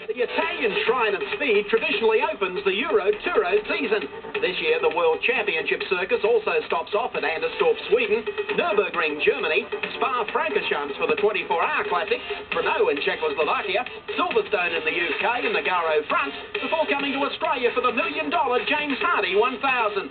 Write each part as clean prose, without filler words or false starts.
The Italian Shrine of Speed traditionally opens the Euro Turo season. This year, the World Championship Circus also stops off at Anderstorp, Sweden, Nürburgring, Germany, Spa-Francorchamps for the 24-hour Classic, Brno in Czechoslovakia, Silverstone in the UK and Nagaro, France, before coming to Australia for the $1 million James Hardy 1000.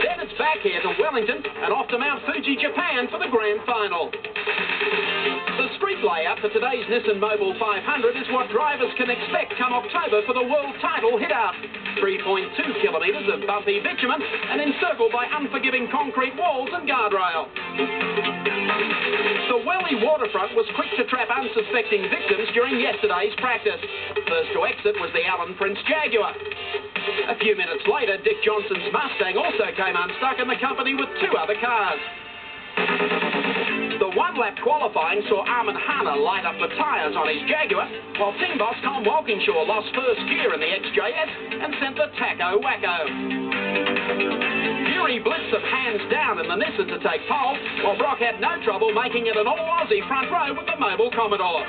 Then it's back here to Wellington and off to Mount Fuji, Japan for the grand final. The street layout for today's Nissan Mobil 500 is what drivers can expect come October for the world title hit-out. 3.2 kilometres of bumpy bitumen and encircled by unforgiving concrete walls and guardrail. The Welly waterfront was quick to trap unsuspecting victims during yesterday's practice. First to exit was the Allen Prince Jaguar. A few minutes later, Dick Johnson's Mustang also came unstuck in the company with two other cars. The one-lap qualifying saw Armin Hahne light up the tyres on his Jaguar, while team boss Tom Walkinshaw lost first gear in the XJS and sent the Taco Wacko. Fury blitzed some hands down in the Nissan to take pole, while Brock had no trouble making it an all-Aussie front row with the Mobil Commodore.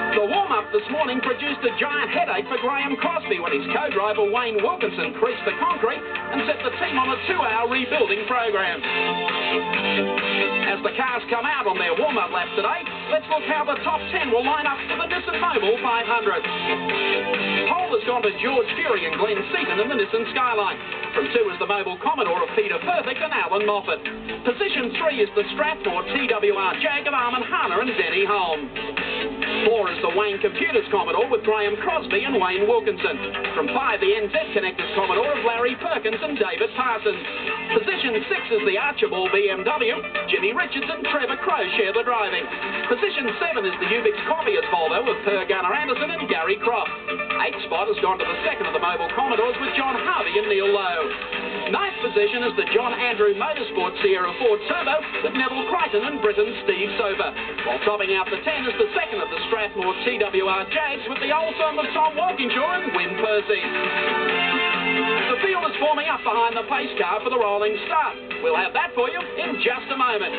The warm-up this morning produced a giant headache for Graham Crosby when his co-driver Wayne Wilkinson creased the concrete and set the team on a 2-hour rebuilding program. As the cars come out on their warm-up lap today, let's look how the top 10 will line up for the Nissan Mobil 500. Pole has gone to George Fury and Glenn Seaton in the Nissan Skyline. From 2 is the Mobil Commodore of Peter Perfect and Alan Moffat. Position 3 is the Strathmore TWR Jag of Armin Hahne and Denny Holm. 4 is the Wayne Computers Commodore with Graham Crosby and Wayne Wilkinson. From 5, the NZ Connectors Commodore of Larry Perkins and David Parsons. Position 6 is the Archibald BMW. Jimmy Richards and Trevor Crowe share the driving. Position 7 is the Ubix Coppiers Volvo of Per Gunnar Anderson and Gary Croft. 8th spot has gone to the second of the Mobil Commodores with John Harvey and Neil Lowe. 9th position is the John Andrew Motorsport Sierra Ford Turbo with Neville Crichton and Britain's Steve Soper. While topping out the 10 is the second of the Strathmore TWR Jags with the old firm of Tom Walkinshaw and Win Percy. The field is forming up behind the pace car for the rolling start. We'll have that for you in just a moment.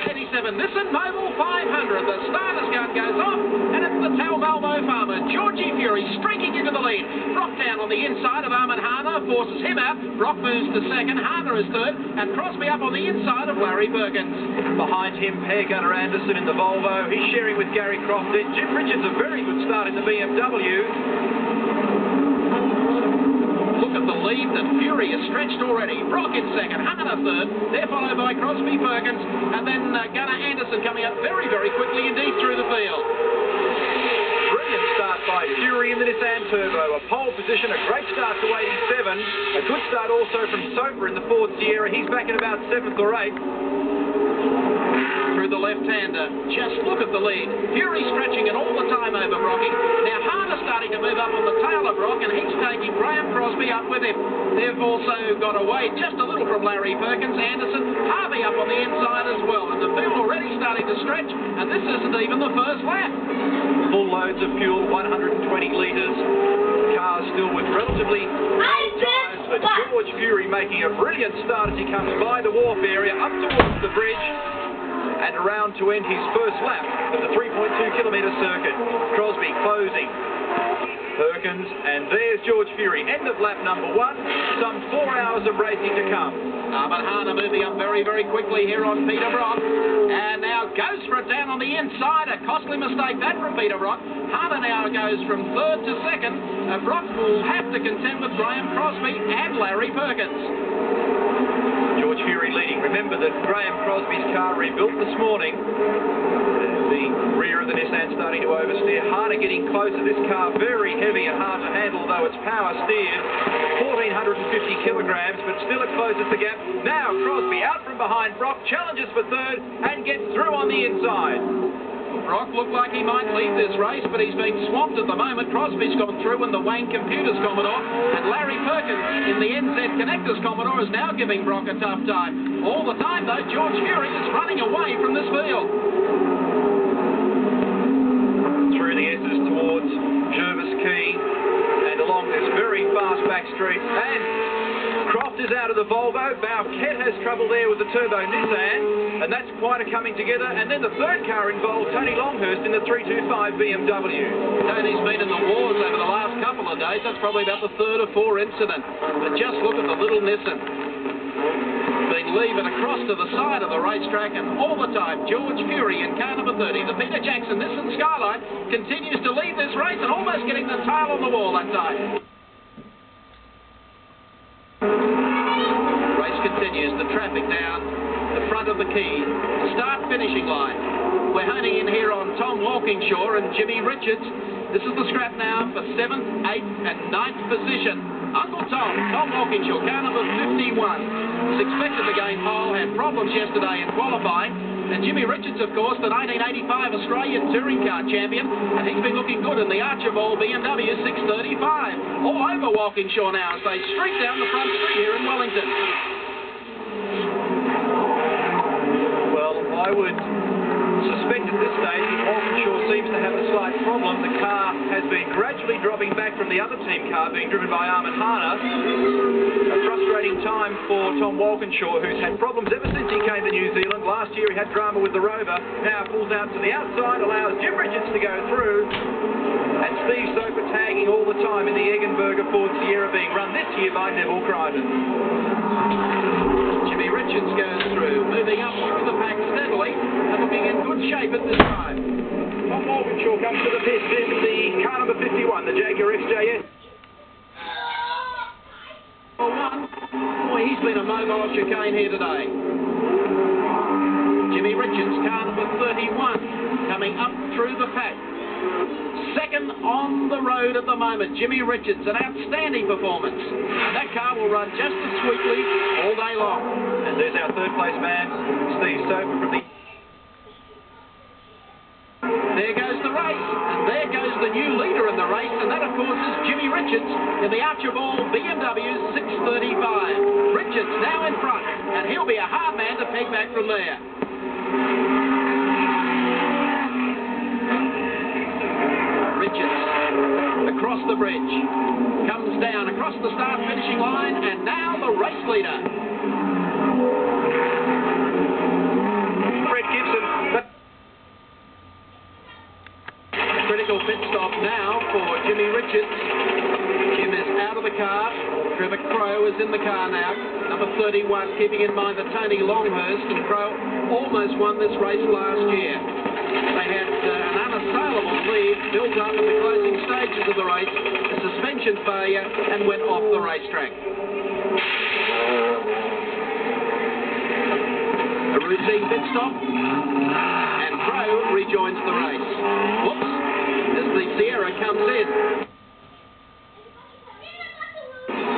87 Nissan Mobil 500. The starter's gun goes off, and it's the Tal Volvo farmer, Georgie Fury, streaking into the lead. Brock down on the inside of Armin Hahne, forces him out. Brock moves to second, Hahne is third, and Crosby up on the inside of Larry Perkins. Behind him, Per Gunnar Anderson in the Volvo. He's sharing with Gary Croft. Jim Richards, a very good start in the BMW. Look at the lead that Fury has stretched already. Brock in second, Hahne third. They're followed by Crosby, Perkins, and then Gunnar Anderson coming up very, very quickly indeed through the field. Brilliant start by Fury in the Nissan Turbo. A pole position, a great start to 87. A good start also from Soper in the Ford Sierra. He's back in about 7th or 8th. Through the left-hander. Just look at the lead. Fury stretching it all the time over Brocky. Now Hahne starting to move up on the tail of Brock, and he's taking Graham Crosby up with him. They've also got away just a little from Larry Perkins. Anderson, Harvey up on the inside as well. And the field already starting to stretch, and this isn't even the first lap. Full loads of fuel, 120 litres. Cars still with relatively low times, but George Fury making a brilliant start as he comes by the wharf area up towards the bridge and around to end his first lap of the 3.2-kilometre circuit. Crosby closing. Perkins, and there's George Fury. End of lap number 1. Some 4 hours of racing to come. But Hahne moving up very, very quickly here on Peter Brock. And now goes for it down on the inside. A costly mistake that from Peter Brock. Hahne now goes from third to second. Brock will have to contend with Graham Crosby and Larry Perkins. George Fury leading. Remember that Graham Crosby's car rebuilt this morning. The rear of the Nissan starting to oversteer. Hahne getting closer. This car very heavy and hard to handle, though it's power steered. 1,450 kilograms, but still it closes the gap. Now Crosby out from behind Brock, challenges for third and gets through on the inside. Brock looked like he might lead this race, but he's been swamped at the moment. Crosby's gone through in the Wayne Computers Commodore, and Larry Perkins in the NZ Connectors Commodore is now giving Brock a tough time. All the time, though, George Fury is running away from this field. Through the S's towards Jervis Key, and along this very fast back street, and Croft is out of the Volvo. Bowkett has trouble there with the Turbo Nissan. and that's quite a coming together. And then the third car involved Tony Longhurst in the 325 BMW. Tony's been in the wars over the last couple of days. That's probably about the third or fourth incident. But just look at the little Nissan. Been leaving across to the side of the racetrack, and all the time George Fury in car number 30, the Peter Jackson Nissan Skyline, continues to lead this race and almost getting the tail on the wall that time. Race continues, the traffic down the front of the key, the start finishing line. We're honing in here on Tom Walkingshaw and Jimmy Richards. This is the scrap now for 7th, 8th and 9th position. Uncle Tom Walkingshaw, car number 51, was expected to gain pole, had problems yesterday in qualifying. And Jimmy Richards, of course, the 1985 Australian Touring Car Champion, and he's been looking good in the Archibald BMW 635. All over Walkingshaw now as they streak down the front street here in Wellington. Well, I would suspect at this stage that Walkingshaw seems to have a slight problem. The car has been gradually dropping back from the other team car being driven by Armin Hana. A frustrating time for Tom Walkingshaw, who's had problems ever since he came to New Zealand. Last year he had drama with the Rover. Now pulls out to the outside, allows Jim Richards to go through. And Steve Soper tagging all the time in the Eggenberger Ford Sierra being run this year by Neville Crichton. Jimmy Richards goes through, moving up through the pack steadily and looking in good shape at this time. Tom Walkingshaw comes to the pits in the car number 51, the Jaguar XJS. Boy, he's been a mobile chicane here today. Jimmy Richards, car number 31, coming up through the pack. Second on the road at the moment, Jimmy Richards, an outstanding performance. And that car will run just as sweetly all day long. And there's our third place man, Steve Soper from the... There goes the race, and there goes the new leader in the race, and that, of course, is Jimmy Richards in the Archibald BMW 635. Richards now in front, and he'll be a hard man to peg back from there. Richards across the bridge, comes down across the start finishing line, and now the race leader. Fred Gibson. Critical pit stop now for Jimmy Richards. Jim is out of the car. Trevor Crowe is in the car now. Number 31, keeping in mind that Tony Longhurst and Crowe almost won this race last year. They had an unassailable lead built up at the closing stages of the race, a suspension failure, and went off the racetrack. A routine pit stop, and Crowe rejoins the race. Whoops, as the Sierra comes in.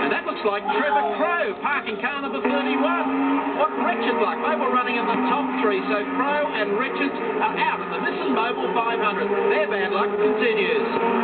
And that looks like Trevor Crowe parking car number 31. What wretched luck. They were running in the top three, so Crowe and Richards are out of the Nissan Mobil 500. Their bad luck continues.